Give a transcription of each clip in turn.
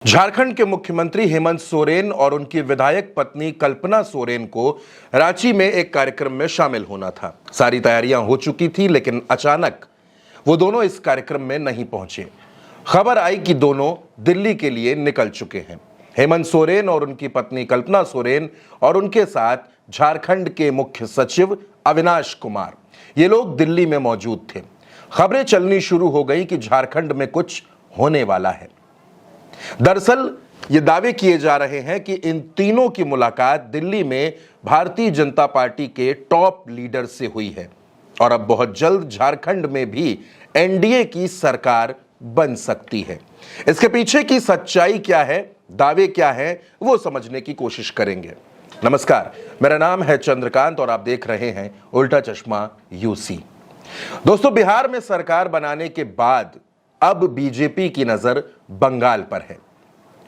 झारखंड के मुख्यमंत्री हेमंत सोरेन और उनकी विधायक पत्नी कल्पना सोरेन को रांची में एक कार्यक्रम में शामिल होना था। सारी तैयारियां हो चुकी थी, लेकिन अचानक वो दोनों इस कार्यक्रम में नहीं पहुंचे। खबर आई कि दोनों दिल्ली के लिए निकल चुके हैं। हेमंत सोरेन और उनकी पत्नी कल्पना सोरेन और उनके साथ झारखंड के मुख्य सचिव अविनाश कुमार, ये लोग दिल्ली में मौजूद थे। खबरें चलनी शुरू हो गई कि झारखंड में कुछ होने वाला है। दरअसल ये दावे किए जा रहे हैं कि इन तीनों की मुलाकात दिल्ली में भारतीय जनता पार्टी के टॉप लीडर से हुई है और अब बहुत जल्द झारखंड में भी एनडीए की सरकार बन सकती है। इसके पीछे की सच्चाई क्या है, दावे क्या है, वो समझने की कोशिश करेंगे। नमस्कार, मेरा नाम है चंद्रकांत और आप देख रहे हैं उल्टा चश्मा यूसी। दोस्तों, बिहार में सरकार बनाने के बाद अब बीजेपी की नजर बंगाल पर है।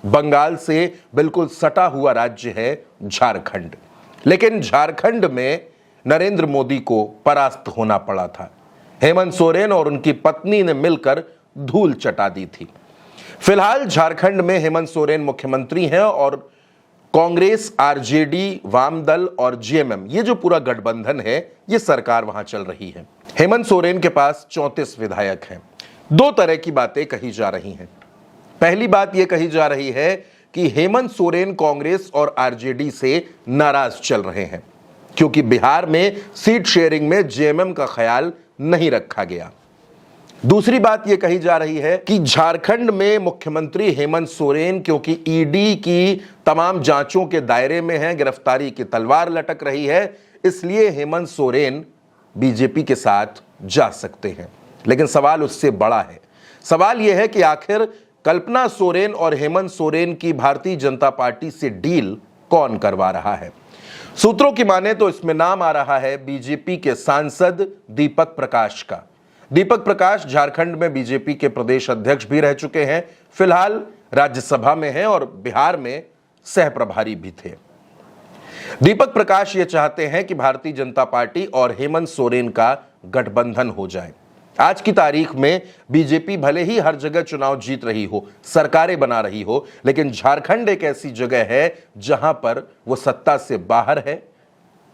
बंगाल से बिल्कुल सटा हुआ राज्य है झारखंड, लेकिन झारखंड में नरेंद्र मोदी को परास्त होना पड़ा था। हेमंत सोरेन और उनकी पत्नी ने मिलकर धूल चटा दी थी। फिलहाल झारखंड में हेमंत सोरेन मुख्यमंत्री हैं और कांग्रेस, आरजेडी, वामदल और जेएमएम, ये जो पूरा गठबंधन है, ये सरकार वहां चल रही है। हेमंत सोरेन के पास 34 विधायक हैं। दो तरह की बातें कही जा रही हैं। पहली बात यह कही जा रही है कि हेमंत सोरेन कांग्रेस और आरजेडी से नाराज चल रहे हैं क्योंकि बिहार में सीट शेयरिंग में जेएमएम का ख्याल नहीं रखा गया। दूसरी बात यह कही जा रही है कि झारखंड में मुख्यमंत्री हेमंत सोरेन क्योंकि ईडी की तमाम जांचों के दायरे में हैं, गिरफ्तारी की तलवार लटक रही है, इसलिए हेमंत सोरेन बीजेपी के साथ जा सकते हैं। लेकिन सवाल उससे बड़ा है। सवाल यह है कि आखिर कल्पना सोरेन और हेमंत सोरेन की भारतीय जनता पार्टी से डील कौन करवा रहा है। सूत्रों की माने तो इसमें नाम आ रहा है बीजेपी के सांसद दीपक प्रकाश का। दीपक प्रकाश झारखंड में बीजेपी के प्रदेश अध्यक्ष भी रह चुके हैं, फिलहाल राज्यसभा में हैं और बिहार में सह प्रभारी भी थे। दीपक प्रकाश ये चाहते हैं कि भारतीय जनता पार्टी और हेमंत सोरेन का गठबंधन हो जाए। आज की तारीख में बीजेपी भले ही हर जगह चुनाव जीत रही हो, सरकारें बना रही हो, लेकिन झारखंड एक ऐसी जगह है जहां पर वो सत्ता से बाहर है।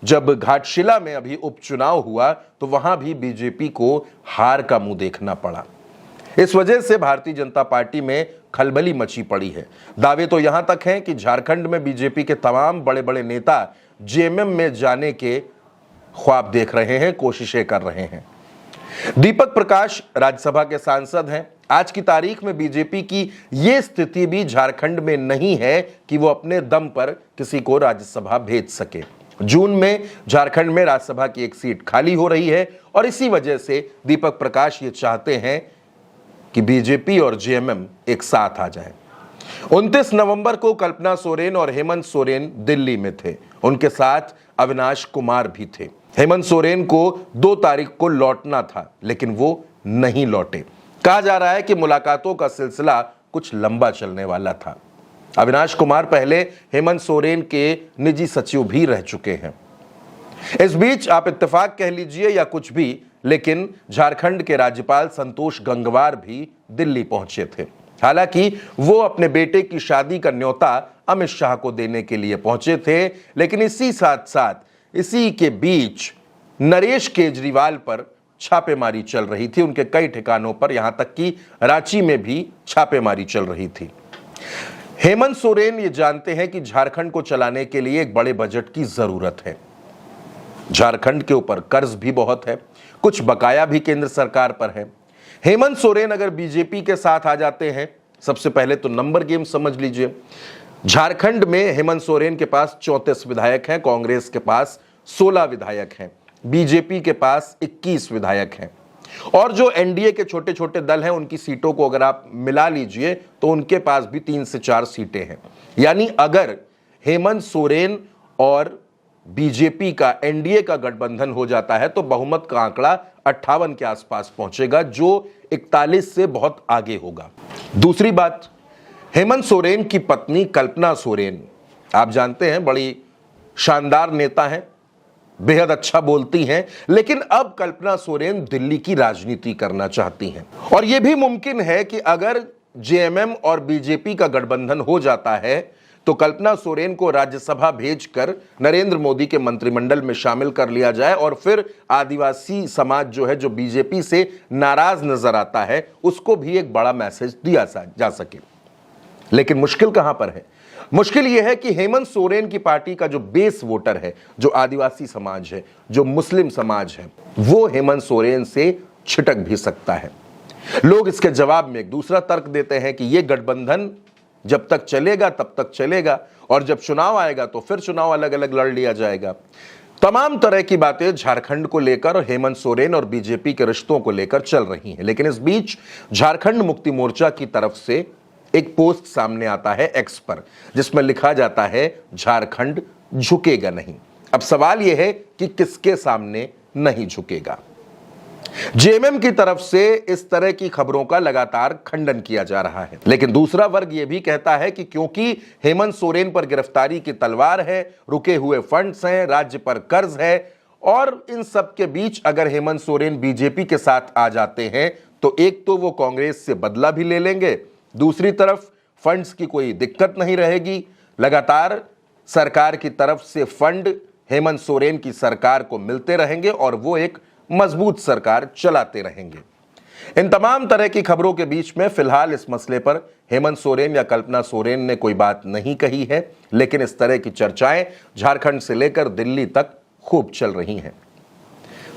जब घाटशिला में अभी उपचुनाव हुआ तो वहां भी बीजेपी को हार का मुंह देखना पड़ा। इस वजह से भारतीय जनता पार्टी में खलबली मची पड़ी है। दावे तो यहां तक हैं कि झारखंड में बीजेपी के तमाम बड़े बड़े नेता जेएमएम में जाने के ख्वाब देख रहे हैं, कोशिशें कर रहे हैं। दीपक प्रकाश राज्यसभा के सांसद हैं। आज की तारीख में बीजेपी की यह स्थिति भी झारखंड में नहीं है कि वो अपने दम पर किसी को राज्यसभा भेज सके। जून में झारखंड में राज्यसभा की एक सीट खाली हो रही है और इसी वजह से दीपक प्रकाश ये चाहते हैं कि बीजेपी और जेएमएम एक साथ आ जाए। 29 नवंबर को कल्पना सोरेन और हेमंत सोरेन दिल्ली में थे, उनके साथ अविनाश कुमार भी थे। हेमंत सोरेन को 2 तारीख को लौटना था, लेकिन वो नहीं लौटे। कहा जा रहा है कि मुलाकातों का सिलसिला कुछ लंबा चलने वाला था। अविनाश कुमार पहले हेमंत सोरेन के निजी सचिव भी रह चुके हैं। इस बीच आप इत्तेफाक कह लीजिए या कुछ भी, लेकिन झारखंड के राज्यपाल संतोष गंगवार भी दिल्ली पहुंचे थे। हालांकि वो अपने बेटे की शादी का न्योता अमित शाह को देने के लिए पहुंचे थे, लेकिन इसी साथ साथ इसी के बीच नरेश केजरीवाल पर छापेमारी चल रही थी। उनके कई ठिकानों पर, यहां तक कि रांची में भी छापेमारी चल रही थी। हेमंत सोरेन ये जानते हैं कि झारखंड को चलाने के लिए एक बड़े बजट की जरूरत है। झारखंड के ऊपर कर्ज भी बहुत है, कुछ बकाया भी केंद्र सरकार पर है। हेमंत सोरेन अगर बीजेपी के साथ आ जाते हैं, सबसे पहले तो नंबर गेम समझ लीजिए। झारखंड में हेमंत सोरेन के पास 34 विधायक हैं, कांग्रेस के पास 16 विधायक हैं, बीजेपी के पास 21 विधायक हैं और जो एनडीए के छोटे छोटे दल हैं उनकी सीटों को अगर आप मिला लीजिए तो उनके पास भी 3 से 4 सीटें हैं। यानी अगर हेमंत सोरेन और बीजेपी का एनडीए का गठबंधन हो जाता है तो बहुमत का आंकड़ा 58 के आसपास पहुंचेगा, जो 41 से बहुत आगे होगा। दूसरी बात, हेमंत सोरेन की पत्नी कल्पना सोरेन, आप जानते हैं, बड़ी शानदार नेता हैं, बेहद अच्छा बोलती हैं, लेकिन अब कल्पना सोरेन दिल्ली की राजनीति करना चाहती हैं और यह भी मुमकिन है कि अगर जेएमएम और बीजेपी का गठबंधन हो जाता है तो कल्पना सोरेन को राज्यसभा भेजकर नरेंद्र मोदी के मंत्रिमंडल में शामिल कर लिया जाए और फिर आदिवासी समाज जो है, जो बीजेपी से नाराज नजर आता है, उसको भी एक बड़ा मैसेज दिया जा सके। लेकिन मुश्किल कहां पर है? मुश्किल यह है कि हेमंत सोरेन की पार्टी का जो बेस वोटर है, जो आदिवासी समाज है, जो मुस्लिम समाज है, वो हेमंत सोरेन से छिटक भी सकता है। लोग इसके जवाब में एक दूसरा तर्क देते हैं कि यह गठबंधन जब तक चलेगा तब तक चलेगा और जब चुनाव आएगा तो फिर चुनाव अलग अलग लड़ लिया जाएगा। तमाम तरह की बातें झारखंड को लेकर, हेमंत सोरेन और बीजेपी के रिश्तों को लेकर चल रही हैं। लेकिन इस बीच झारखंड मुक्ति मोर्चा की तरफ से एक पोस्ट सामने आता है एक्स पर, जिसमें लिखा जाता है झारखंड झुकेगा नहीं। अब सवाल यह है कि किसके सामने नहीं झुकेगा। जेएमएम की तरफ से इस तरह की खबरों का लगातार खंडन किया जा रहा है, लेकिन दूसरा वर्ग यह भी कहता है कि क्योंकि हेमंत सोरेन पर गिरफ्तारी की तलवार है, रुके हुए फंड्स हैं, राज्य पर कर्ज है, और इन सब के बीच अगर हेमंत सोरेन बीजेपी के साथ आ जाते हैं तो एक तो वो कांग्रेस से बदला भी ले लेंगे, दूसरी तरफ फंड्स की कोई दिक्कत नहीं रहेगी। लगातार सरकार की तरफ से फंड हेमंत सोरेन की सरकार को मिलते रहेंगे और वो एक मजबूत सरकार चलाते रहेंगे। इन तमाम तरह की खबरों के बीच में फिलहाल इस मसले पर हेमंत सोरेन या कल्पना सोरेन ने कोई बात नहीं कही है, लेकिन इस तरह की चर्चाएं झारखंड से लेकर दिल्ली तक खूब चल रही हैं।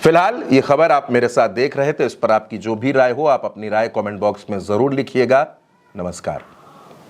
फिलहाल ये खबर आप मेरे साथ देख रहे थे, इस पर आपकी जो भी राय हो, आप अपनी राय कमेंट बॉक्स में जरूर लिखिएगा। नमस्कार।